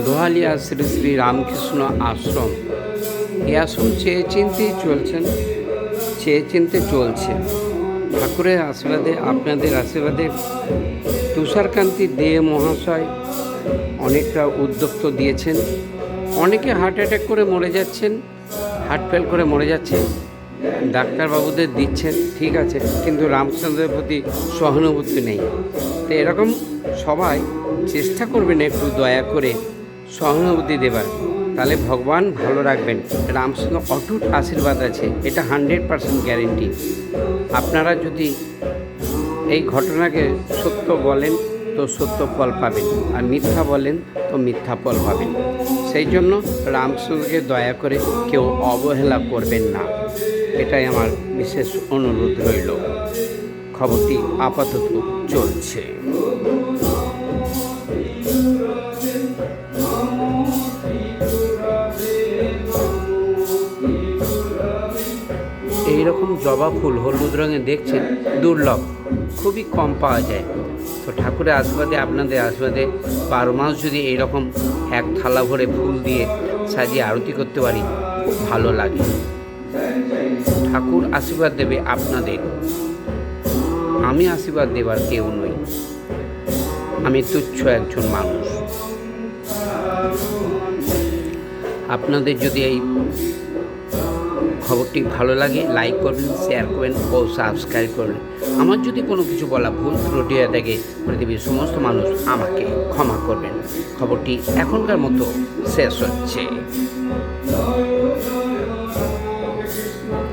দোহালিয়া শ্রী শ্রী রামকৃষ্ণ আশ্রম। এই আশ্রম চেয়ে চিনতে চলছে। ঠাকুরের আশীর্বাদে, আপনাদের আশীর্বাদে তুষারকান্তি দে মহাশয় অনেকটা উদ্যোক্ত দিয়েছেন। অনেকে হার্ট অ্যাটাক করে মরে যাচ্ছেন, হার্ট ফেল করে মরে যাচ্ছে, ডাক্তারবাবুদের দিচ্ছেন, ঠিক আছে, কিন্তু রামচন্দ্রের প্রতি সহানুভূতি নেই। তো এরকম সবাই চেষ্টা করবেন একটু দয়া করে সহানুভূতি দেবার, তাহলে ভগবান ভালো রাখবেন। রামচন্দ্র অটুট আশীর্বাদ আছে, এটা 100% গ্যারেন্টি। আপনারা যদি এই ঘটনাকে সত্য বলেন তো সত্য ফল পাবেন, আর মিথ্যা বলেন তো মিথ্যা ফল পাবেন। সেই জন্য রামচন্দ্রকে দয়া করে কেউ অবহেলা করবেন না, এটাই আমার বিশেষ অনুরোধ রইল। খবরটি আপাতত চলছে। এইরকম জবা ফুল হলুদ রঙে দেখছেন, দুর্লভ, খুবই কম পাওয়া যায়। তো ঠাকুরের আশীর্বাদে, আপনাদের আশীর্বাদে 12 মাস যদি এইরকম এক থালা ভরে ফুল দিয়ে সাজিয়ে আরতি করতে পারি, খুব ভালো লাগে। ঠাকুর আশীর্বাদ দেবে আপনাদের, আমি আশীর্বাদ দেবার কেউ নই, আমি তুচ্ছ একজন মানুষ। আপনাদের যদি এই খবরটি ভালো লাগে, লাইক করবেন, শেয়ার করবেন ও সাবস্ক্রাইব করবেন। আমার যদি কোনো কিছু বলা ভুল ত্রুটি হয়ে থাকে, পৃথিবীর সমস্ত মানুষ আমাকে ক্ষমা করবেন। খবরটি এখনকার মতো শেষ হচ্ছে।